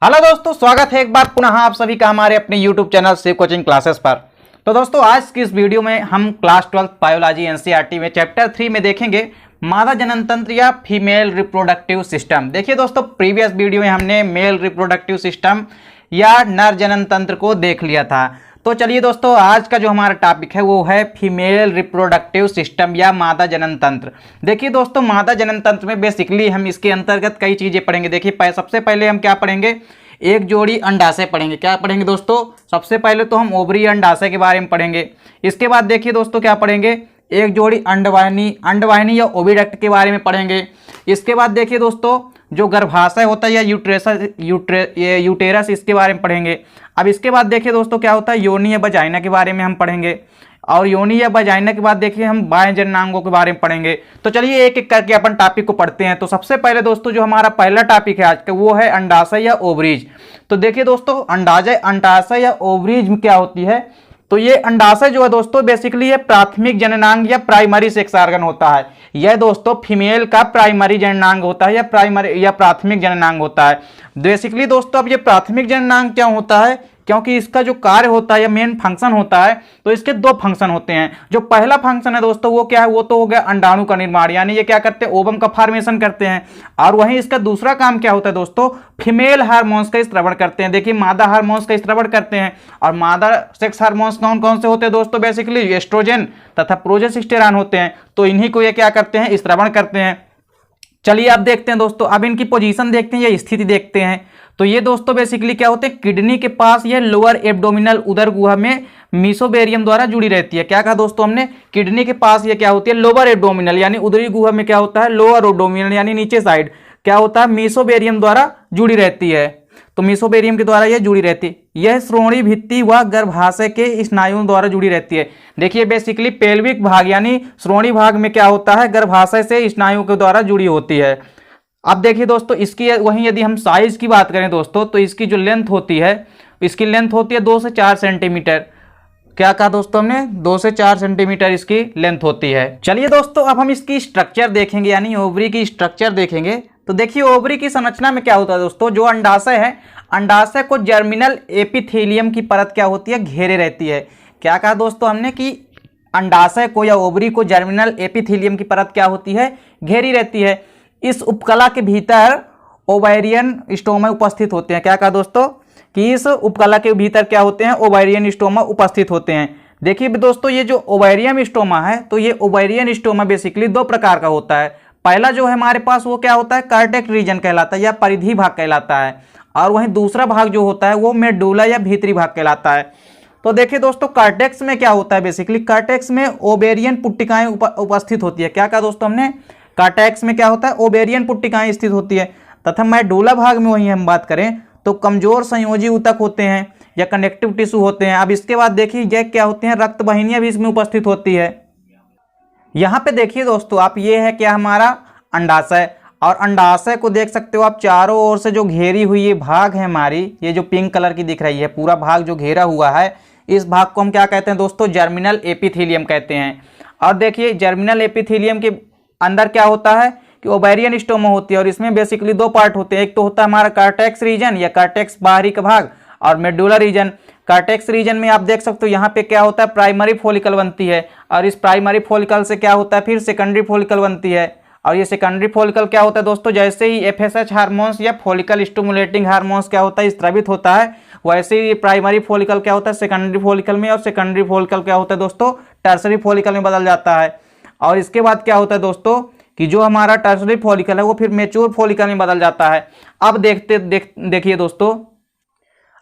Hello दोस्तों, स्वागत है एक बार पुनः आप सभी का हमारे अपने YouTube channel Shiv coaching classes पर। तो दोस्तों आज की इस वीडियो में हम क्लास 12 बायोलॉजी एनसीईआरटी में चैप्टर 3 में देखेंगे मादा जनन तंत्र या फीमेल रिप्रोडक्टिव सिस्टम। देखिए दोस्तों, प्रीवियस वीडियो में हमने मेल रिप्रोडक्टिव सिस्टम या नर जनन तंत्र को देख लिया था। तो चलिए दोस्तों, आज का जो हमारा टॉपिक है वो है फीमेल रिप्रोडक्टिव सिस्टम या मादा जनन तंत्र। देखिए दोस्तों, मादा जनन तंत्र में बेसिकली हम इसके अंतर्गत कई चीज़ें पढ़ेंगे। देखिए सबसे पहले हम क्या पढ़ेंगे, एक जोड़ी अंडाशय पढ़ेंगे। क्या पढ़ेंगे दोस्तों, सबसे पहले तो हम ओवरी अंडाशय के बारे में पढ़ेंगे। इसके बाद देखिए दोस्तों क्या पढ़ेंगे, एक जोड़ी अंडवाहिनी या ओविडक्ट के बारे में पढ़ेंगे। इसके बाद देखिए दोस्तों जो गर्भाशय होता है या यूटेरस इसके बारे में पढ़ेंगे। अब इसके बाद देखिए दोस्तों क्या होता है, योनि या वजाइना के बारे में हम पढ़ेंगे। और योनि या वजाइना के बाद देखिए हम बाह्य जननांगों के बारे में पढ़ेंगे। तो चलिए एक एक करके अपन टॉपिक को पढ़ते हैं। तो सबसे पहले दोस्तों जो हमारा पहला टॉपिक है आज का वो है अंडाशय या ओवरीज। तो देखिए दोस्तों अंडाशय या ओवरीज में क्या होती है, तो ये अंडाशय जो है दोस्तों बेसिकली ये प्राथमिक जननांग या प्राइमरी सेक्स ऑर्गन होता है। यह दोस्तों फीमेल का प्राइमरी जननांग होता है या प्राथमिक जननांग होता है। बेसिकली दोस्तों अब ये प्राथमिक जननांग क्या होता है, क्योंकि इसका जो कार्य होता है या मेन फंक्शन होता है, तो इसके दो फंक्शन होते हैं। जो पहला फंक्शन है दोस्तों वो क्या है, वो तो हो गया अंडाणु का निर्माण, यानी ये क्या करते हैं, ओवम का फॉर्मेशन करते हैं। और वहीं इसका दूसरा काम क्या होता है दोस्तों, फीमेल हार्मोन्स का स्त्रवण करते हैं। देखिए मादा हार्मोन्स का स्त्रवण करते हैं। और मादा सेक्स हार्मोन्स कौन कौन से होते हैं दोस्तों, बेसिकली एस्ट्रोजन तथा प्रोजेस्टेरॉन होते हैं। तो इन्हीं को ये क्या करते हैं, स्त्रवण करते हैं। चलिए अब देखते हैं दोस्तों, अब इनकी पोजीशन देखते हैं या स्थिति देखते हैं। तो ये दोस्तों बेसिकली क्या होते हैं, किडनी के पास ये लोअर एब्डोमिनल उदर गुहा में मीसोबेरियम द्वारा जुड़ी रहती है। क्या कहा दोस्तों हमने, किडनी के पास ये क्या होती है, लोअर एब्डोमिनल यानी उदरी गुहा में क्या होता है, लोअर एब्डोमिनल यानी नीचे साइड क्या होता है, मीसोबेरियम द्वारा जुड़ी रहती है। तो मीसोबेरियम के द्वारा यह जुड़ी रहती है। यह श्रोणी भित्ति व गर्भाशय के स्नायुओं द्वारा जुड़ी रहती है। देखिए बेसिकली पेल्विक भाग यानी श्रोणी भाग में क्या होता है, गर्भाशय से स्नायुओं के द्वारा जुड़ी होती है। अब देखिए दोस्तों इसकी वहीं यदि हम साइज की बात करें दोस्तों, तो इसकी जो लेंथ होती है, इसकी लेंथ होती है 2 से 4 सेंटीमीटर। क्या कहा दोस्तों हमने, 2 से 4 सेंटीमीटर इसकी लेंथ होती है। चलिए दोस्तों अब हम इसकी स्ट्रक्चर देखेंगे, यानी ओवरी की स्ट्रक्चर देखेंगे। तो देखिए ओवरी की संरचना में क्या होता है दोस्तों, जो अंडाशय है, अंडाशय को जर्मिनल एपिथेलियम की परत क्या होती है, घेरे रहती है। क्या कहा दोस्तों हमने कि अंडाशय को या ओवरी को जर्मिनल एपिथेलियम की परत क्या होती है, घेरी रहती है। इस उपकला के भीतर ओवेरियन स्टोमा उपस्थित होते हैं। क्या कहा दोस्तों कि इस उपकला के भीतर क्या होते हैं, ओवेरियन स्टोमा उपस्थित होते हैं। देखिए दोस्तों ये जो ओवेरियन स्टोमा है, तो ये ओवेरियन स्टोमा बेसिकली दो प्रकार का होता है। पहला जो है हमारे पास वो क्या होता है, कार्टेक्स रीजन कहलाता है या परिधि भाग कहलाता है। और वहीं दूसरा भाग जो होता है वो मेडुला या भीतरी भाग कहलाता है। तो देखिए दोस्तों कार्टेक्स में क्या होता है, बेसिकली कार्टेक्स में ओवेरियन पुट्टिकाएं उपस्थित होती है। क्या कहा दोस्तों हमने, कार्टेक्स में क्या होता है, ओवेरियन पुट्टिकाएं स्थित होती है। तथा मेडुला भाग में वही हम बात करें तो कमजोर संयोजी ऊतक होते हैं या कनेक्टिव टिश्यू होते हैं। अब इसके बाद देखिए ये क्या होते हैं, रक्त वाहिनियां भी इसमें उपस्थित होती है। यहाँ पे देखिए दोस्तों आप, ये है क्या हमारा अंडाशय, और अंडाशय को देख सकते हो आप, चारों ओर से जो घेरी हुई ये भाग है हमारी, ये जो पिंक कलर की दिख रही है पूरा भाग जो घेरा हुआ है, इस भाग को हम क्या कहते हैं दोस्तों, जर्मिनल एपिथेलियम कहते हैं। और देखिए जर्मिनल एपिथेलियम के अंदर क्या होता है कि ओवेरियन स्टोमा होती है। और इसमें बेसिकली दो पार्ट होते हैं, एक तो होता है हमारा कार्टेक्स रीजन या कार्टेक्स बाहरी का भाग, और मेडुला रीजन। कार्टेक्स रीजन में आप देख सकते हो यहाँ पे क्या होता है, प्राइमरी फॉलिकल बनती है। और इस प्राइमरी फॉलिकल से क्या होता है, फिर सेकेंडरी फॉलिकल बनती है। और ये सेकेंडरी फॉलिकल क्या होता है दोस्तों, जैसे ही एफएसएच हार्मोन्स या फॉलिकल स्टिमुलेटिंग हार्मोन्स क्या होता है, स्रावित होता है, वैसे ही प्राइमरी फॉलिकल क्या होता है सेकेंडरी फॉलिकल में, और सेकेंडरी फॉलिकल क्या होता है दोस्तों, टर्सरी फॉलिकल में बदल जाता है। और इसके बाद क्या होता है दोस्तों कि जो हमारा टर्सरी फॉलिकल है वो फिर मैच्योर फॉलिकल में बदल जाता है। अब देखिए दोस्तों,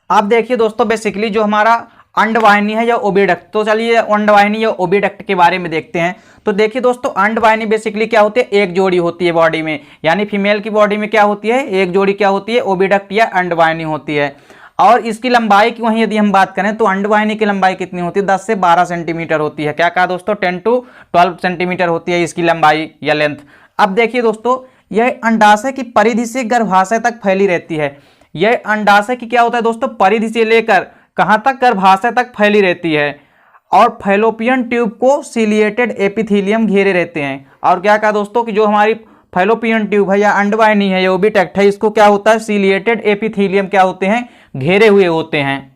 अब देखिए दोस्तों बेसिकली जो हमारा अंडवाहिनी है या ओविडक्ट, तो चलिए अंडवाहिनी या ओविडक्ट के बारे में देखते हैं। तो देखिए दोस्तों अंडवाहिनी बेसिकली क्या होती है, एक जोड़ी होती है बॉडी में, यानी फीमेल की बॉडी में क्या होती है, एक जोड़ी क्या होती है, ओविडक्ट या अंडवाहिनी होती है। और इसकी लंबाई की वहीं यदि हम बात करें तो अंडवाहिनी की लंबाई कितनी होती है, 10 से 12 सेंटीमीटर होती है। क्या कहा दोस्तों, 10 to 12 सेंटीमीटर होती है इसकी लंबाई या लेंथ। अब देखिए दोस्तों यह अंडाशय की परिधि से गर्भाशय तक फैली रहती है। यह अंडाशय की क्या होता है दोस्तों, परिधि से लेकर कहाँ तक, गर्भाशय तक फैली रहती है। और फैलोपियन ट्यूब को सिलिएटेड एपिथेलियम घेरे रहते हैं। और क्या कहा दोस्तों कि जो हमारी फैलोपियन ट्यूब है या अंडवाहिनी है या ओविडक्ट है, इसको क्या होता है सीलिएटेड एपिथेलियम क्या होते हैं घेरे हुए होते हैं।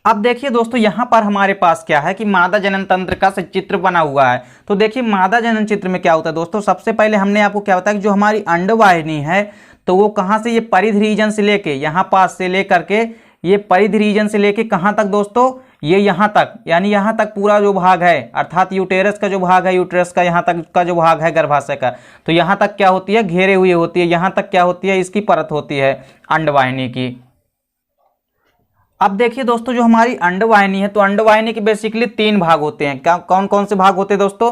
अब देखिए दोस्तों यहाँ पर हमारे पास क्या है कि मादा जनन तंत्र का चित्र बना हुआ है। तो देखिए मादा जनन चित्र में क्या होता है दोस्तों, सबसे पहले हमने आपको क्या बताया कि जो हमारी अंडवाहिनी है तो वो कहाँ से, ये परिधि रीजन से लेके यहाँ पास से लेकर के ये परिधि रीजन से लेके कहाँ तक दोस्तों, ये यहाँ तक, यानी यहाँ तक पूरा जो भाग है अर्थात यूटेरस का जो भाग है, यूटेरस का यहाँ तक का जो भाग है गर्भाशय का, तो यहाँ तक क्या होती है घेरे हुई होती है, यहाँ तक क्या होती है इसकी परत होती है अंडवाहिनी की। अब देखिए दोस्तों जो हमारी अंडवाहिनी है तो अंडवाहिनी के बेसिकली 3 भाग होते हैं। क्या कौन कौन से भाग होते हैं दोस्तों,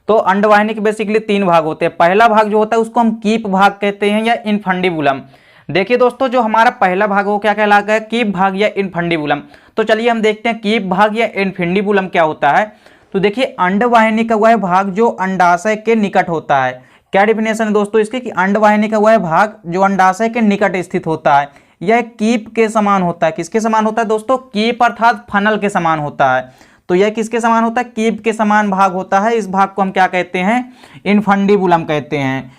तो अंडवाहिनी के बेसिकली 3 भाग होते हैं। पहला भाग जो होता है उसको हम कीप भाग कहते हैं या इनफंडिबुलम। देखिए दोस्तों जो हमारा पहला भाग वो क्या कहलाता है कीप भाग या इनफंडिबुलम। तो चलिए हम देखते हैं कीप भाग या इनफंडिबुलम क्या होता है। तो देखिए अंडवाहिनी का वह भाग जो अंडाशय के निकट होता है। क्या डेफिनेशन है दोस्तों इसकी कि अंडवाहिनी का वह भाग जो अंडाशय के निकट स्थित होता है यह कीप के समान होता है। किसके समान होता है दोस्तों, कीप अर्थात फनल के समान होता है। तो यह किसके समान होता है, कीप के समान भाग होता है। इस भाग को हम क्या कहते हैं, इनफंडिबुलम कहते हैं।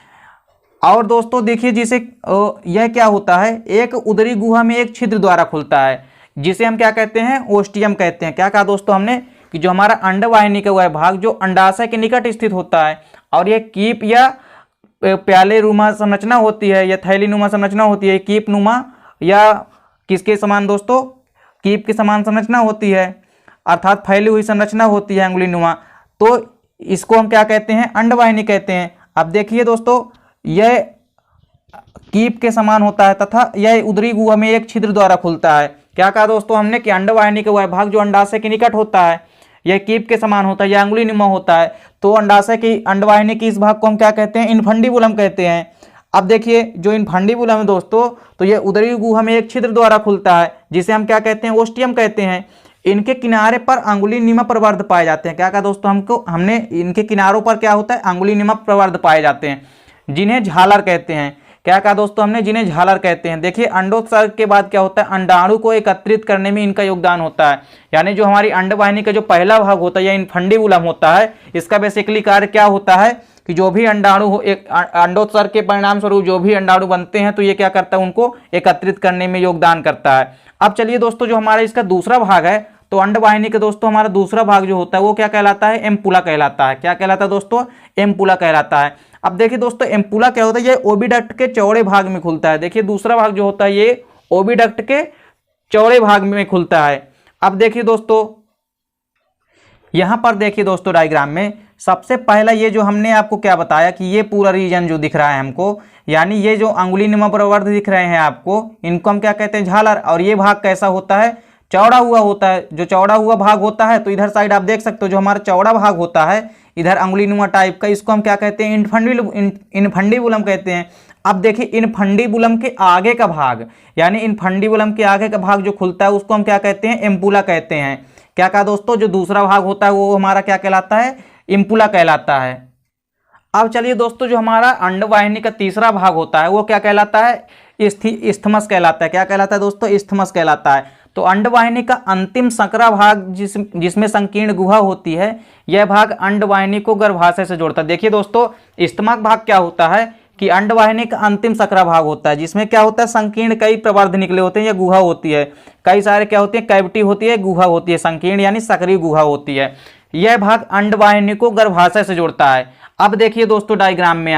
और दोस्तों देखिए जिसे यह क्या होता है, एक उदरी गुहा में एक छिद्र द्वारा खुलता है जिसे हम क्या कहते हैं, ओस्टियम कहते हैं। क्या कहा दोस्तों हमने कि जो हमारा अंडवाहिनी का वह भाग जो अंडाशय के निकट स्थित होता है और यह कीप या प्याले नुमा संरचना होती है या थैली नुमा संरचना होती है, कीप नुमा या किसके समान दोस्तों, कीप के समान संरचना होती है अर्थात फैली हुई संरचना होती है अंगुली नुमा। तो इसको हम क्या कहते हैं, अंडवाहिनी कहते हैं। अब देखिए दोस्तों यह कीप के समान होता है तथा यह उदरी गुहा में एक छिद्र द्वारा खुलता है। क्या कहा दोस्तों हमने कि अंडवाहिनी का वह भाग जो अंडाशय के निकट होता है यह कीप के समान होता है, यह अंगुली नुमा होता है। तो अंडाशय की अंडवाहिनी की इस भाग को हम क्या कहते हैं, इनफंडिबुलम कहते हैं। अब देखिए जो इनफंडिबुलम है दोस्तों तो यह उदरी गुहा में एक छिद्र द्वारा खुलता है जिसे हम क्या कहते हैं, ओस्टियम कहते हैं। इनके किनारे पर अंगुली निमा प्रवर्ध पाए जाते हैं। क्या कहा दोस्तों हमने इनके किनारों पर क्या होता है, अंगुली निमा प्रवर्ध पाए जाते हैं जिन्हें झालर कहते हैं। क्या कहा दोस्तों हमने, जिन्हें झालर कहते हैं। देखिए अंडोत्सर्ग के बाद क्या होता है, अंडाणु को एकत्रित करने में इनका योगदान होता है। यानी जो हमारी अंडवाहिनी का जो पहला भाग होता है या इनफंडिबुलम होता है, इसका बेसिकली कार्य क्या होता है कि जो भी अंडाणु हो, एक अंडोत्सर्ग के परिणाम स्वरूप जो भी अंडाणु बनते हैं तो ये क्या करता है, उनको एकत्रित करने में योगदान करता है। अब चलिए दोस्तों जो हमारा इसका दूसरा भाग है तो अंडवाहिनी के दोस्तों हमारा दूसरा भाग जो होता है वो क्या कहलाता है, एम्पुला कहलाता है। क्या कहलाता है दोस्तों, एम्पुला कहलाता है। अब देखिए दोस्तों एम्पुला क्या होता है, ये ओविडक्ट के चौड़े भाग में खुलता है। देखिए दूसरा भाग जो होता है ये ओविडक्ट के चौड़े भाग में खुलता है। अब देखिए दोस्तों यहां पर देखिए दोस्तों डायग्राम में सबसे पहला ये जो हमने आपको क्या बताया कि ये पूरा रीजन जो दिख रहा है हमको, यानी ये जो अंगुली नुमा प्रवर्ध दिख रहे हैं आपको, इनको हम क्या कहते हैं, झालर। और ये भाग कैसा होता है, चौड़ा हुआ होता है। जो चौड़ा हुआ भाग होता है तो इधर साइड आप देख सकते हो जो हमारा चौड़ा भाग होता है इधर अंगुली नुमा टाइप का, इसको हम क्या कहते हैं, इनफंडिबुलम कहते हैं। अब देखिए इनफंडिबुलम के आगे का भाग यानी इनफंडिबुलम के आगे का भाग जो खुलता है उसको हम क्या कहते हैं, एम्पुला कहते हैं। क्या कहा दोस्तों, जो दूसरा भाग होता है वो हमारा क्या कहलाता है, एम्पुला कहलाता है। अब चलिए दोस्तों जो हमारा अंडवाहिनी का तीसरा भाग होता है वो क्या कहलाता है, इस्थमस कहलाता है। क्या कहलाता है दोस्तों, इस्थमस कहलाता है। तो अंडवाहिनी का अंतिम संकरा भाग जिसमें संकीर्ण गुहा होती है, यह भाग अंडवाहिनी को गर्भाशय से जोड़ता है। देखिए दोस्तों इस्थमक भाग क्या होता है कि अंडवाहिनी का अंतिम संकरा भाग होता है जिसमें क्या होता है, संकीर्ण कई प्रवर्ध निकले होते हैं या गुहा होती है, कई सारे क्या होती है, कैविटी होती है, गुहा होती है, संकीर्ण यानी सक्रिय गुहा होती है। यह भाग अंडवाहिनी को गर्भाशय से जोड़ता है। अब देखिए दोस्तों डायग्राम में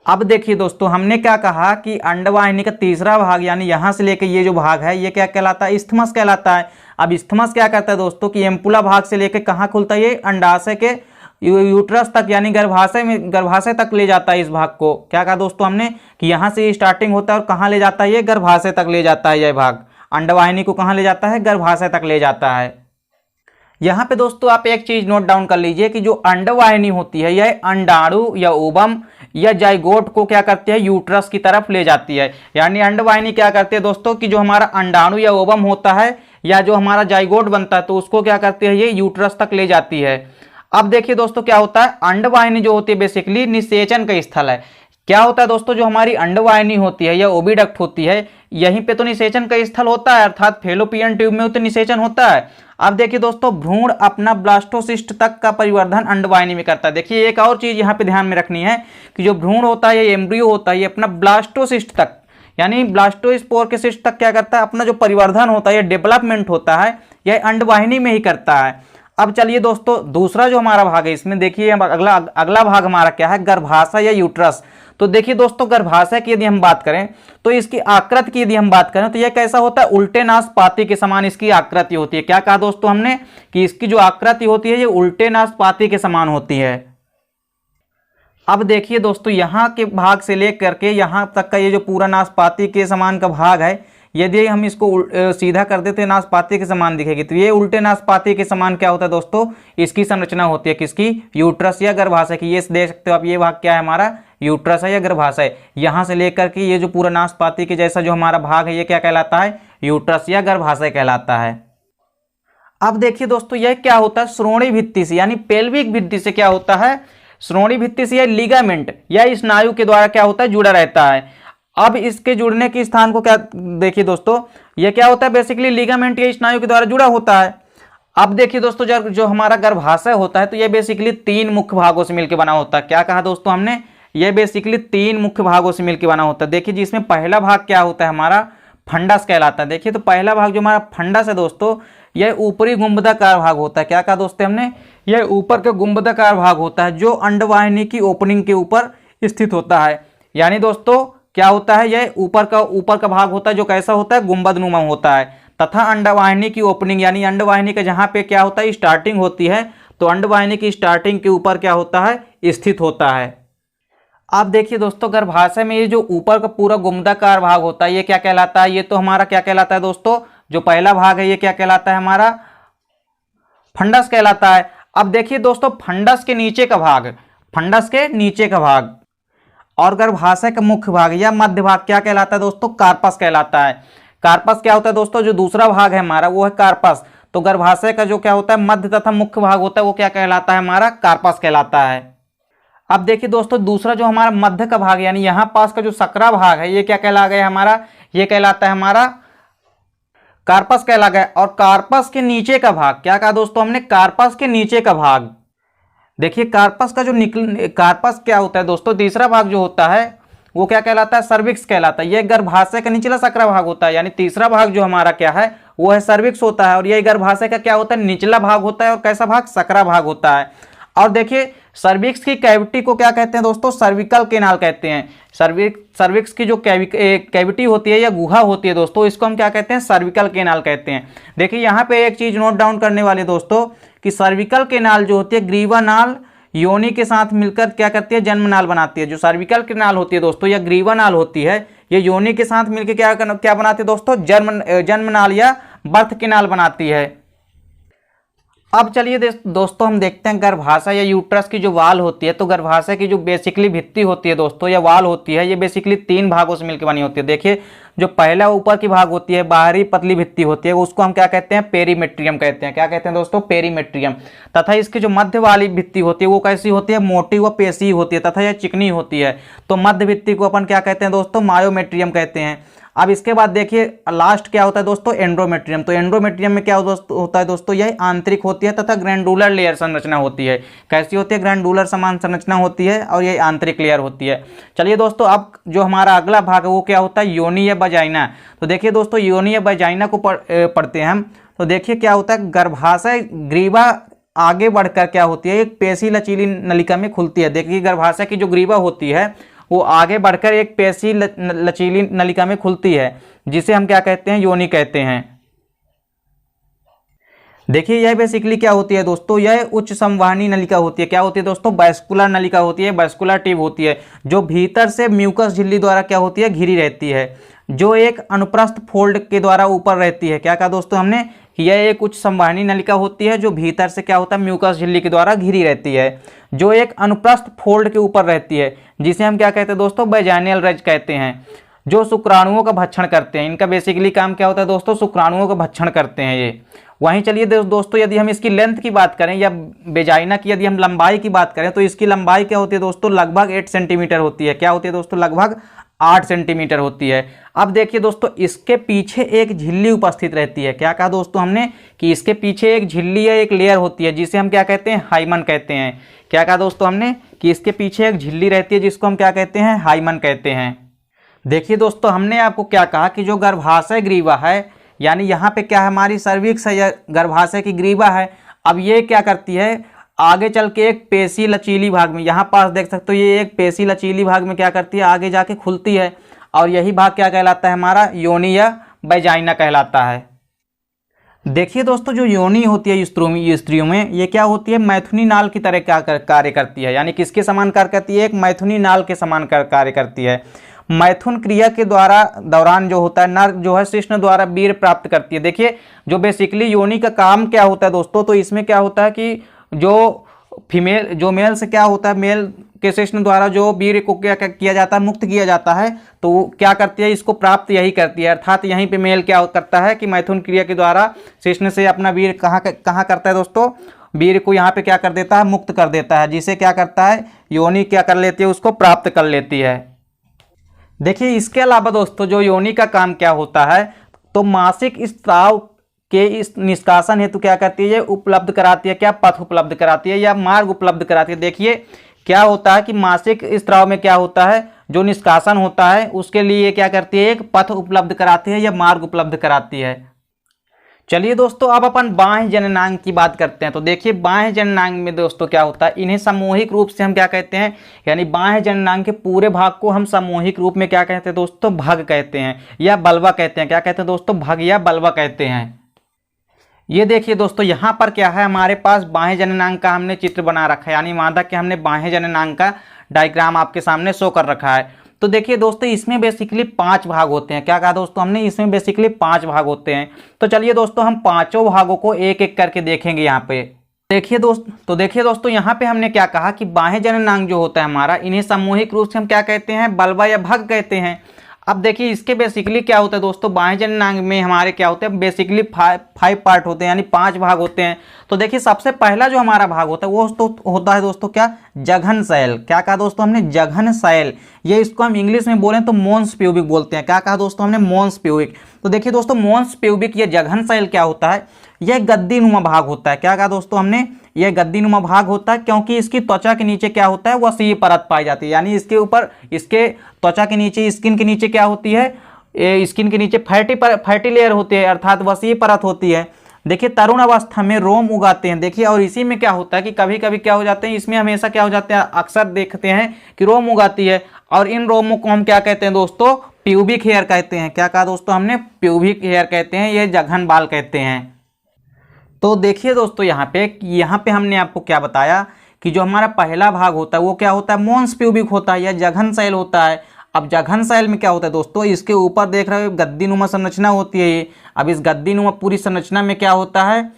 अब देखिए दोस्तों हमने क्या कहा कि अंडवाहिनी का तीसरा भाग यानी यहां से लेकर ये जो भाग है ये क्या कहलाता है, इस्थमस कहलाता है। अब इस्थमस क्या करता है दोस्तों कि एम्पुला भाग से लेकर कहाँ खुलता है, ये अंडाशय के यूट्रस तक यानी गर्भाशय तक ले जाता है इस भाग को। क्या कहा दोस्तों हमने कि यहाँ से स्टार्टिंग होता है और कहाँ ले जाता है, ये गर्भाशय तक ले जाता है। यह भाग अंडवाहिनी को कहाँ ले जाता है, गर्भाशय तक ले जाता है। यहाँ पे दोस्तों आप एक चीज नोट डाउन कर लीजिए कि जो अंडवाहिनी होती है यह अंडाणु या ओवम या जाइगोट को क्या करती है, यूट्रस की तरफ ले जाती है। यानी अंडवाहिनी क्या करती है दोस्तों कि जो हमारा अंडाणु या ओवम होता है या जो हमारा जाइगोट बनता है तो उसको क्या करती है, ये यूट्रस तक ले जाती है। अब देखिए दोस्तों क्या होता है, अंडवाहिनी जो होती है बेसिकली निषेचन का स्थल है। क्या होता है दोस्तों, जो हमारी अंडवाहिनी होती है या ओविडक्ट होती है यहीं पे तो निषेचन का स्थल होता है, अर्थात फेलोपियन ट्यूब में तो निषेचन होता है। अब देखिए दोस्तों, भ्रूण अपना ब्लास्टोसिस्ट तक का परिवर्धन अंडवाहिनी में करता है। देखिए एक और चीज यहाँ पे ध्यान में रखनी है कि जो भ्रूण होता है, ये एम्ब्रियो होता है, ये अपना ब्लास्टोसिस्ट तक यानी ब्लास्टोस्पोर के सिस्ट तक क्या करता है, अपना जो परिवर्धन होता है, ये डेवलपमेंट होता है, यह अंडवाहिनी में ही करता है। अब चलिए दोस्तों, दूसरा जो हमारा भाग है इसमें देखिए, अगला भाग हमारा क्या है, गर्भाशय या यूट्रस। तो देखिए दोस्तों, गर्भाशय की यदि हम बात करें तो इसकी आकृति की यदि हम बात करें तो यह कैसा होता है, उल्टे नासपाती के समान इसकी आकृति होती है। क्या कहा दोस्तों हमने कि इसकी जो आकृति होती है ये उल्टे नासपाती के समान होती है। अब देखिए दोस्तों, यहाँ के भाग से लेकर के यहाँ तक का ये जो पूरा नासपाती के समान का भाग है, यदि हम इसको सीधा कर देते हैं नासपाती के समान दिखेगी, तो ये उल्टे नासपाती के समान क्या होता है दोस्तों, इसकी संरचना होती है किसकी, यूट्रस या गर्भाशय की। ये देख सकते हो आप, ये भाग क्या है हमारा, यूट्रस है या गर्भाशय। यहाँ से लेकर के ये जो पूरा नासपाती के जैसा जो हमारा भाग है, ये क्या कहलाता है, यूट्रस या गर्भाशय कहलाता है। अब देखिए दोस्तों, यह क्या होता है, श्रोणि भित्ति से यानी पेल्विक भित्ति से क्या होता है, श्रोणि भित्ति से या लिगामेंट या स्नायु के द्वारा क्या होता है, जुड़ा रहता है। अब इसके जुड़ने के स्थान को क्या देखिए दोस्तों, यह क्या होता है, बेसिकली लिगामेंट या स्नायु के द्वारा जुड़ा होता है। अब देखिए दोस्तों, जो हमारा गर्भाशय होता है तो यह बेसिकली 3 मुख्य भागों से मिलकर बना होता है। क्या कहा दोस्तों हमने, यह बेसिकली 3 मुख्य भागों से मिलकर बना होता है। देखिए जिसमें पहला भाग क्या होता है हमारा, फंडस कहलाता है। देखिए तो पहला भाग जो हमारा फंडस है दोस्तों, यह ऊपरी गुंबदाकार भाग होता है। क्या कहा दोस्तों हमने, यह ऊपर का गुंबदाकार भाग होता है जो अंडवाहिनी की ओपनिंग के ऊपर स्थित होता है। यानी दोस्तों क्या होता है, यह ऊपर का भाग होता है जो कैसा होता है, गुंबदनुमा होता है, तथा अंडवाहिनी की ओपनिंग यानी अंडवाहिनी का जहाँ पे क्या होता है, स्टार्टिंग होती है, तो अंडवाहिनी की स्टार्टिंग के ऊपर क्या होता है, स्थित होता है। आप देखिए दोस्तों, गर्भाशय में ये जो ऊपर का पूरा गुंबदाकार भाग होता है, ये क्या कहलाता है, ये तो हमारा क्या कहलाता है दोस्तों, जो पहला भाग है ये क्या कहलाता है हमारा, फंडस कहलाता है। अब देखिए दोस्तों, फंडस के नीचे का भाग और गर्भाशय का मुख्य भाग या मध्य भाग क्या कहलाता है दोस्तों, कार्पस कहलाता है। कार्पस क्या होता है दोस्तों, जो दूसरा भाग है हमारा वो है कार्पस। तो गर्भाशय का जो क्या होता है, मध्य तथा मुख्य भाग होता है, वो क्या कहलाता है हमारा, कार्पस कहलाता है। अब देखिए दोस्तों, दूसरा जो हमारा मध्य का भाग यानी यहाँ पास का जो सकरा भाग है, ये क्या कहला गया हमारा, ये कहलाता है हमारा कार्पस कहला गया। और कार्पस के नीचे का भाग, क्या कहा दोस्तों हमने, कार्पस के नीचे का भाग, देखिए कार्पस का जो कार्पस क्या होता है दोस्तों, तीसरा भाग जो होता है वो क्या कहलाता है, सर्विक्स कहलाता है। यह गर्भाशय का निचला सकरा भाग होता है, यानी तीसरा भाग जो हमारा क्या है वो है सर्विक्स होता है। और यह गर्भाशय का क्या होता है, निचला भाग होता है। और कैसा भाग, सकरा भाग होता है। और देखिए सर्विक्स की कैविटी को क्या कहते हैं दोस्तों, सर्विकल केनाल कहते हैं। सर्विक्स की जो कैविटी होती है या गुहा होती है दोस्तों, इसको हम क्या कहते हैं, सर्विकल केनाल कहते हैं। देखिए यहाँ पे एक चीज नोट डाउन करने वाले दोस्तों, कि सर्विकल केनाल जो होती है ग्रीवा नाल योनि के साथ मिलकर क्या करती है, जन्म नाल बनाती है। जो सर्विकल केनाल होती है दोस्तों या ग्रीवा नाल होती है, ये योनि के साथ मिलकर क्या बनाती है दोस्तों, जन्म नाल या बर्थ केनाल बनाती है। अब चलिए दोस्तों, हम देखते हैं गर्भाशय या यूट्रस की जो वाल होती है। तो गर्भाशय की जो बेसिकली भित्ति होती है दोस्तों या वाल होती है, ये बेसिकली 3 भागों से मिलकर बनी होती है। देखिए जो पहला ऊपर की भाग होती है, बाहरी पतली भित्ति होती है, उसको हम क्या कहते हैं, पेरीमेट्रियम कहते हैं। क्या कहते हैं दोस्तों, पेरीमेट्रियम। तथा इसकी जो मध्य वाली भित्ति होती है वो कैसी होती है, मोटी व पेशी होती है तथा यह चिकनी होती है। तो मध्य भित्ति को अपन क्या कहते हैं दोस्तों, मायोमेट्रियम कहते हैं। अब इसके बाद देखिए लास्ट क्या होता है दोस्तों, एंड्रोमेट्रियम। तो एंड्रोमेट्रियम में क्या होता है दोस्तों, यह आंतरिक होती है तथा ग्रैंडुलर लेयर संरचना होती है। कैसी होती है, ग्रैंडुलर समान संरचना होती है और यह आंतरिक लेयर होती है। चलिए दोस्तों, अब जो हमारा अगला भाग है वो क्या होता है, योनि या वजाइना। तो देखिए दोस्तों, योनि या वजाइना को पढ़ते हैं हम। तो देखिए क्या होता है, गर्भाशय ग्रीवा आगे बढ़कर क्या होती है, एक पेशी लचीली नलिका में खुलती है। देखिए गर्भाशय की जो ग्रीवा होती है वो आगे बढ़कर एक पेशी लचीली नलिका में खुलती है, जिसे हम क्या कहते हैं, योनि कहते हैं। देखिए यह बेसिकली क्या होती है दोस्तों, यह उच्च संवहनी नलिका होती है। क्या होती है दोस्तों, वैस्कुलर नलिका होती है, वैस्कुलर ट्यूब होती है, जो भीतर से म्यूकस झिल्ली द्वारा क्या होती है, घिरी रहती है, जो एक अनुप्रस्थ फोल्ड के द्वारा ऊपर रहती है। क्या कहा दोस्तों हमने, यह एक उच्च संवहनी नलिका होती है जो भीतर से क्या होता है, म्यूकस झिल्ली के द्वारा घिरी रहती है, जो एक अनुप्रस्थ फोल्ड के ऊपर रहती है, जिसे हम क्या कहते हैं दोस्तों, वैजाइनल रज कहते हैं, जो शुक्राणुओं का भक्षण करते हैं। इनका बेसिकली काम क्या होता है दोस्तों, शुक्राणुओं का भक्षण करते हैं ये। वहीं चलिए दोस्तों, यदि हम इसकी लेंथ की बात करें या वेजाइना की यदि हम लंबाई की बात करें, तो इसकी लंबाई क्या होती है दोस्तों, लगभग 8 सेंटीमीटर होती है। क्या होती है दोस्तों, लगभग 8 सेंटीमीटर होती है। अब देखिए दोस्तों, इसके पीछे एक झिल्ली उपस्थित रहती है। क्या कहा दोस्तों हमने कि इसके पीछे एक झिल्ली या एक लेयर होती है जिसे हम क्या कहते हैं, हाइमन कहते हैं। क्या कहा दोस्तों हमने कि इसके पीछे एक झिल्ली रहती है जिसको हम क्या कहते हैं, हाइमन कहते हैं। देखिए दोस्तों, हमने आपको क्या कहा कि जो गर्भाशय ग्रीवा है, यानी यहाँ पे क्या है, हमारी सर्विक्स है या गर्भाशय की ग्रीवा है। अब ये क्या करती है, आगे चल के एक पेशी लचीली भाग में, यहाँ पास देख सकते हो, ये एक पेशी लचीली भाग में क्या करती है, आगे जाके खुलती है और यही भाग क्या कहलाता है, हमारा योनि या वैजाइना कहलाता है। देखिए दोस्तों, जो योनि होती है स्त्रियों में, ये क्या होती है, मैथुनी नाल की तरह क्या कार्य करती है, यानी किसके समान कार्य करती है, एक मैथुनी नाल के समान कार्य करती है। मैथुन क्रिया के दौरान जो होता है, नर जो है शिश्न द्वारा वीर्य प्राप्त करती है। देखिए, जो बेसिकली योनि का काम क्या होता है दोस्तों, तो इसमें क्या होता है कि जो मेल से क्या होता है, मेल के शिश्न द्वारा जो वीर्य को क्या किया जाता है, मुक्त किया जाता है, तो वो क्या करती है, इसको प्राप्त यही करती है। अर्थात यहीं पे मेल क्या करता है कि मैथुन क्रिया के द्वारा शिश्न से अपना वीर्य कहाँ करता है दोस्तों, वीर्य को यहाँ पे क्या कर देता है, मुक्त कर देता है, जिसे क्या करता है, योनि क्या कर लेती है, उसको प्राप्त कर लेती है। देखिए, इसके अलावा दोस्तों, जो योनि का काम क्या होता है, तो मासिक स्राव के इस निष्कासन हेतु क्या करती है, उपलब्ध कराती है, क्या पथ उपलब्ध कराती है या मार्ग उपलब्ध कराती है। देखिए, क्या होता है कि मासिक स्राव में क्या होता है, जो निष्कासन होता है उसके लिए क्या करती है, एक पथ उपलब्ध कराती है या मार्ग उपलब्ध कराती है। चलिए दोस्तों, अब अपन बाह्य जननांग की बात करते हैं। तो देखिए, बाह्य जननांग में दोस्तों क्या होता है, इन्हें सामूहिक रूप से हम क्या कहते हैं, यानी बाह्य जननांग के पूरे भाग को हम सामूहिक रूप में क्या कहते हैं दोस्तों, भग कहते हैं या बल्वा कहते हैं। क्या कहते हैं दोस्तों, भग या बल्वा कहते हैं। ये देखिए दोस्तों, यहाँ पर क्या है, हमारे पास बाह्य जननांग का हमने चित्र बना रखा है, यानी मादा के हमने बाह्य जननांग का डायग्राम आपके सामने शो कर रखा है। तो देखिए दोस्तों, इसमें बेसिकली 5 भाग होते हैं। क्या कहा दोस्तों हमने, इसमें बेसिकली 5 भाग होते हैं। तो चलिए दोस्तों, हम पांचों भागों को एक एक करके देखेंगे यहाँ पे। देखिए दोस्तों, यहाँ पे हमने क्या कहा कि बाह्य जननांग जो होता है हमारा, इन्हें सामूहिक रूप से हम क्या कहते हैं, बल्वा या भग कहते हैं। अब देखिए, इसके बेसिकली क्या होता है दोस्तों, बाह्य जननांग में हमारे क्या होते हैं, बेसिकली 5 पार्ट होते हैं, यानी 5 भाग होते हैं। तो देखिए, सबसे पहला जो हमारा भाग होता है वो तो होता है दोस्तों क्या, जघन शैल। क्या कहा दोस्तों हमने, जघन शैल। ये इसको हम इंग्लिश में बोलें तो मोन्स प्यूबिक बोलते हैं। क्या कहा दोस्तों हमने, मोन्स प्यूबिक। तो देखिए दोस्तों, मोन्स प्यूबिक ये जघन शैल क्या होता है, यह गद्दीनुमा भाग होता है। क्या कहा दोस्तों हमने, यह गद्दीनुमा भाग होता है क्योंकि इसकी त्वचा के नीचे क्या होता है, वसीय परत पाई जाती है। यानी इसके ऊपर, इसके त्वचा के नीचे, स्किन के नीचे क्या होती है, स्किन के नीचे फैटी लेयर होती है, अर्थात वसीय परत होती है। देखिए, तरुण अवस्था में रोम उगाते हैं। देखिए, और इसी में क्या होता है कि कभी कभी क्या हो जाते हैं, इसमें हमेशा क्या हो जाते हैं, अक्सर देखते हैं कि रोम उगाती है, और इन रोमों को हम क्या कहते हैं दोस्तों, प्यूबिक हेयर कहते हैं। क्या कहा दोस्तों हमने, प्यूबिक हेयर कहते हैं, ये जघन बाल कहते हैं। तो देखिए दोस्तों, यहाँ पे हमने आपको क्या बताया कि जो हमारा पहला भाग होता है वो क्या होता है, मोन्स प्यूबिक होता है या जघन शैल होता है। अब जघन शैल में क्या होता है दोस्तों, इसके ऊपर देख रहे हो गद्दीनुमा संरचना होती है ये। अब इस गद्दीनुमा पूरी संरचना में क्या होता है,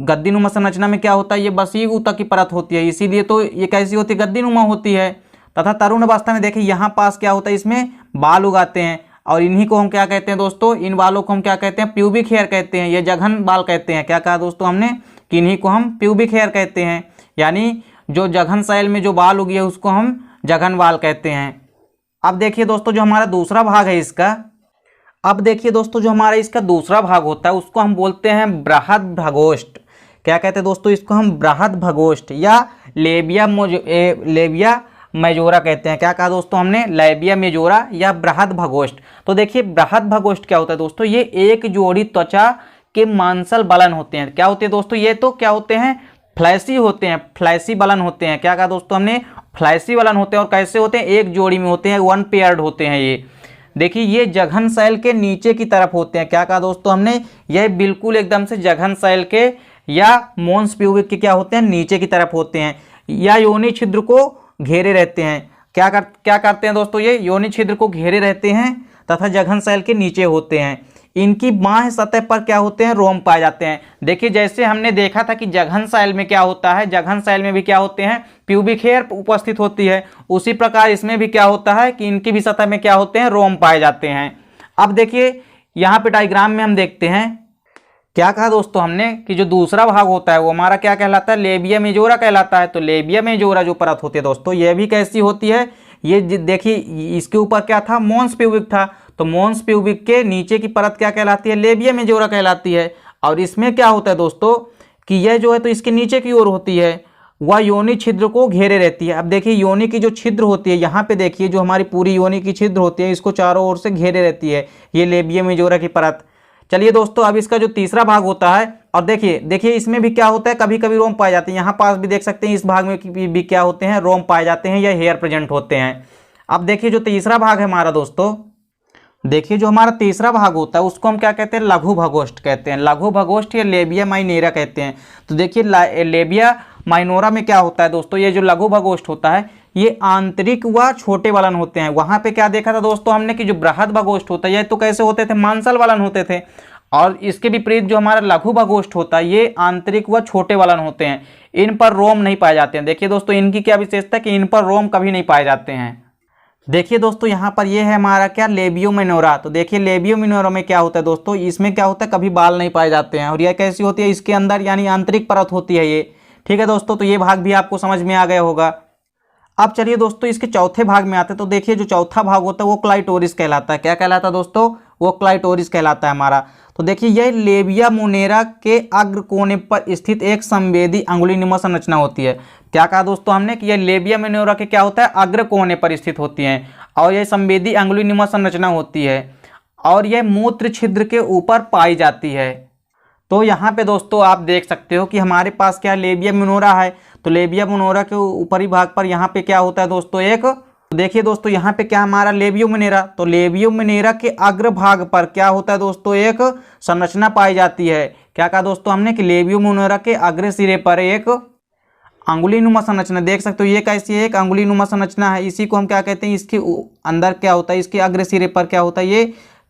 गद्दीनुमा संरचना में क्या होता है, ये वसीय ऊतक की परत होती है, इसीलिए तो ये कैसी होती है, गद्दीनुमा होती है। तथा तरुण अवस्था में देखिए, यहाँ पास क्या होता है, इसमें बाल उगाते हैं, और इन्हीं को हम क्या कहते हैं दोस्तों, इन बालों को हम क्या कहते हैं, प्यूबिक हेयर कहते हैं, ये जघन बाल कहते हैं। क्या कहा दोस्तों हमने कि इन्हीं को हम प्यूबिक हेयर कहते हैं, यानी जो जघन शैल में जो बाल उगी है उसको हम जघन बाल कहते हैं। अब देखिए दोस्तों, जो हमारा दूसरा भाग है इसका, अब देखिए दोस्तों, जो हमारा इसका दूसरा भाग होता है उसको हम बोलते हैं बृहद भगोष्ठ। क्या कहते हैं दोस्तों, इसको हम बृहद भगोष्ठ या लेबिया मेजोरा कहते हैं। क्या कहा दोस्तों हमने, लेबिया मेजोरा या बृहद भगोष्ठ। तो देखिए, बृहद भगोष्ठ क्या होता है दोस्तों, ये एक जोड़ी त्वचा के मांसल बलन होते हैं। क्या होते हैं दोस्तों, ये तो क्या होते हैं, फ्लैसी होते हैं, फ्लैसी बलन होते हैं। क्या कहा दोस्तों हमने, फ्लैसी बलन होते हैं, और कैसे होते हैं, एक जोड़ी में होते हैं, 1 पेयर्ड होते हैं ये। देखिए, ये जघन शैल के नीचे की तरफ होते हैं। क्या कहा दोस्तों हमने, यह बिल्कुल एकदम से जघन शैल के या मोन्स प्यूबिक के क्या होते हैं, नीचे की तरफ होते हैं, या योनि छिद्र को घेरे रहते हैं। क्या करते हैं दोस्तों, ये योनि छिद्र को घेरे रहते हैं तथा जघन शैल के नीचे होते हैं। इनकी बाह्य सतह पर क्या होते हैं, रोम पाए जाते हैं। देखिए, जैसे हमने देखा था कि जघन शैल में क्या होता है, जघन शैल में भी क्या होते हैं, प्यूबिक हेयर उपस्थित होती है, उसी प्रकार इसमें भी क्या होता है कि इनकी भी सतह में क्या होते हैं, रोम पाए जाते हैं। अब देखिए, यहाँ पे डायग्राम में हम देखते हैं, क्या कहा दोस्तों हमने कि जो दूसरा भाग होता है वो हमारा क्या कहलाता है, लेबिया मेजोरा कहलाता है। तो लेबिया मेजोरा जो परत होती है दोस्तों, यह भी कैसी होती है, ये देखिए इसके ऊपर क्या था, मॉन्स प्यूबिक था, तो मॉन्स प्यूबिक के नीचे की परत क्या कहलाती है, लेबिया मेजोरा कहलाती है। और इसमें क्या होता है दोस्तों कि यह जो है तो इसके नीचे की ओर होती है, वह योनि छिद्र को घेरे रहती है। अब देखिए योनि की जो छिद्र होती है, यहाँ पे देखिए जो हमारी पूरी योनि की छिद्र होती है, इसको चारों ओर से घेरे रहती है ये लेबिया मेजोरा की परत। चलिए दोस्तों, अब इसका जो तीसरा भाग होता है, और देखिए इसमें भी क्या होता है, कभी कभी रोम पाए जाते हैं। यहाँ पास भी देख सकते हैं, इस भाग में भी क्या होते हैं, रोम पाए जाते हैं या हेयर प्रेजेंट होते हैं। अब देखिए जो तीसरा भाग है हमारा दोस्तों, देखिए जो हमारा तीसरा भाग होता है उसको हम क्या कहते हैं, लघु भगोष्ठ कहते हैं। लघु भगोष्ठ या लेबिया माइनेरा कहते हैं। तो देखिए लेबिया माइनोरा में क्या होता है दोस्तों, ये जो लघु भगोष्ठ होता है ये आंतरिक व छोटे वलन होते हैं। वहां पे क्या देखा था दोस्तों हमने कि जो बृहद भगोष्ठ होता है ये तो कैसे होते थे, मांसल वलन होते थे। और इसके विपरीत जो हमारा लघु भगोष्ठ होता है ये आंतरिक व छोटे वलन होते हैं। इन पर रोम नहीं पाए जाते हैं। देखिए दोस्तों इनकी क्या विशेषता है कि इन पर रोम कभी नहीं पाए जाते हैं। देखिए दोस्तों यहाँ पर ये है हमारा क्या, लेबियो मिनोरा। तो देखिए लेबियो मिनोरा में क्या होता है दोस्तों, इसमें क्या होता है, कभी बाल नहीं पाए जाते हैं। और यह कैसी होती है, इसके अंदर यानी आंतरिक परत होती है ये। ठीक है दोस्तों, तो ये भाग भी आपको समझ में आ गया होगा। अब चलिए दोस्तों इसके चौथे भाग में आते हैं। तो देखिए जो चौथा भाग होता है वो क्लाइटोरिस कहलाता है। क्या कहलाता है दोस्तों, वो क्लाइटोरिस कहलाता है हमारा। तो देखिए यह लेबिया मोनेरा के अग्र कोने पर स्थित एक संवेदी अंगुलीनुमा संरचना होती है। क्या कहा दोस्तों हमने कि यह लेबिया मोनेरा के क्या होता है, अग्र कोने पर स्थित होती है और यह संवेदी अंगुलीनुमा संरचना होती है और यह मूत्र छिद्र के ऊपर पाई जाती है। तो यहाँ पे दोस्तों आप देख सकते हो कि हमारे पास क्या लेबिया मिनोरा है। तो लेबिया मिनोरा के ऊपरी भाग पर यहाँ पे क्या होता है दोस्तों, एक देखिए दोस्तों यहाँ पे क्या हमारा लेबियो मिनेरा। तो लेबियो मिनेरा के अग्र भाग पर क्या होता है दोस्तों, एक संरचना पाई जाती है। क्या कहा दोस्तों हमने कि लेबियो मिनेरा के अग्र सिरे पर एक अंगुलीनुमा संरचना, देख सकते हो ये कैसी है, एक अंगुलीनुमा संरचना है। इसी को हम क्या कहते हैं, इसके अंदर क्या होता है, इसके अग्र सिरे पर क्या होता है, ये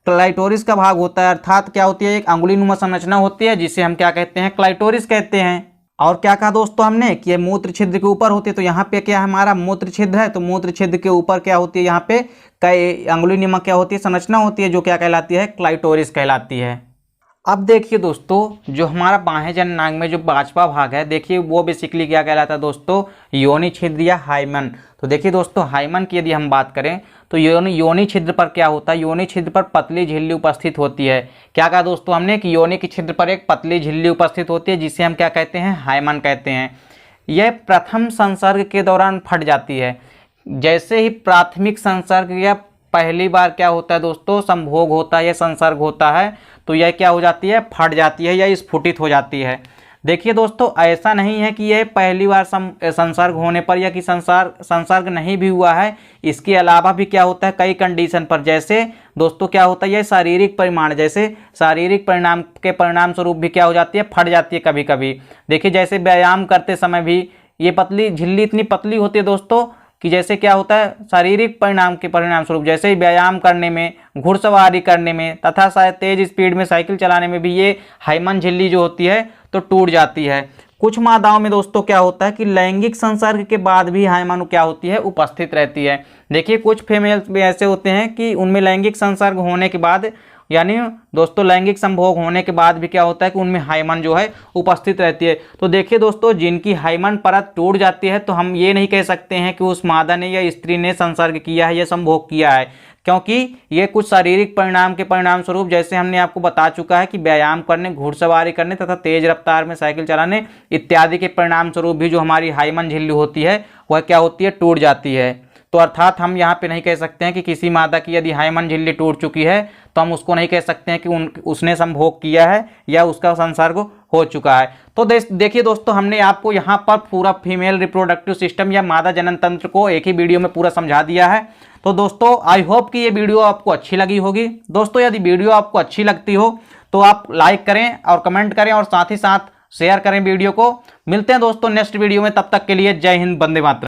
क्लाइटोरिस का भाग होता है। अर्थात क्या होती है, एक अंगुलीनुमा संरचना होती है जिसे हम क्या कहते हैं, क्लाइटोरिस कहते हैं। और क्या कहा दोस्तों हमने कि ये मूत्र छिद्र के ऊपर होती है। तो यहाँ पे क्या है, हमारा मूत्र छिद्र है, तो मूत्र छिद्र के ऊपर क्या होती है, यहाँ पे कई अंगुलीनुमा क्या होती है, संरचना होती है, जो क्या कहलाती है, क्लाइटोरिस कहलाती है। अब देखिए दोस्तों जो हमारा बाह्य जननांग में जो पांचवा भाग है, देखिए वो बेसिकली क्या कहलाता है दोस्तों, योनि छिद्र या हाइमन। तो देखिए दोस्तों हाइमन की यदि हम बात करें तो योनि छिद्र पर क्या होता है, योनि छिद्र पर पतली झिल्ली उपस्थित होती है। क्या कहा दोस्तों हमने कि योनि के छिद्र पर एक पतली झिल्ली उपस्थित होती है जिसे हम क्या कहते हैं, हाइमन कहते हैं। यह प्रथम संसर्ग के दौरान फट जाती है। जैसे ही प्राथमिक संसर्ग या पहली बार क्या होता है दोस्तों, संभोग होता है या संसर्ग होता है, तो यह क्या हो जाती है, फट जाती है या स्फुटित हो जाती है। देखिए दोस्तों ऐसा नहीं है कि यह पहली बार संसर्ग होने पर या कि संसर्ग नहीं भी हुआ है, इसके अलावा भी क्या होता है कई कंडीशन पर, जैसे दोस्तों क्या होता है, यह शारीरिक परिमाण, जैसे शारीरिक परिणाम के परिणाम स्वरूप भी क्या हो जाती है, फट जाती है कभी कभी। देखिए जैसे व्यायाम करते समय भी ये पतली झिल्ली इतनी पतली होती है दोस्तों कि जैसे क्या होता है, शारीरिक परिणाम के परिणाम स्वरूप, जैसे ही व्यायाम करने में, घुड़सवारी करने में तथा शायद तेज स्पीड में साइकिल चलाने में भी ये हाइमन झिल्ली जो होती है तो टूट जाती है। कुछ मादाओं में दोस्तों क्या होता है कि लैंगिक संसर्ग के बाद भी हाइमन क्या होती है, उपस्थित रहती है। देखिए कुछ फीमेल्स भी ऐसे होते हैं कि उनमें लैंगिक संसर्ग होने के बाद, यानी दोस्तों लैंगिक संभोग होने के बाद भी क्या होता है कि उनमें हाइमन जो है उपस्थित रहती है। तो देखिए दोस्तों जिनकी हाइमन परत टूट जाती है तो हम ये नहीं कह सकते हैं कि उस मादा ने या स्त्री ने संसर्ग किया है या संभोग किया है, क्योंकि ये कुछ शारीरिक परिणाम के परिणाम स्वरूप, जैसे हमने आपको बता चुका है कि व्यायाम करने, घुड़सवारी करने तथा तेज रफ्तार में साइकिल चलाने इत्यादि के परिणाम स्वरूप भी जो हमारी हाइमन झिल्ली होती है वह क्या होती है, टूट जाती है। तो अर्थात हम यहाँ पे नहीं कह सकते हैं कि किसी मादा की यदि हाइमन झिल्ली टूट चुकी है तो हम उसको नहीं कह सकते हैं कि उसने संभोग किया है या उसका संसर्ग हो चुका है। तो देखिए दोस्तों हमने आपको यहाँ पर पूरा फीमेल रिप्रोडक्टिव सिस्टम या मादा जनन तंत्र को एक ही वीडियो में पूरा समझा दिया है। तो दोस्तों आई होप कि ये वीडियो आपको अच्छी लगी होगी। दोस्तों यदि वीडियो आपको अच्छी लगती हो तो आप लाइक करें और कमेंट करें और साथ ही साथ शेयर करें वीडियो को। मिलते हैं दोस्तों नेक्स्ट वीडियो में, तब तक के लिए जय हिंद, वंदे मातरम।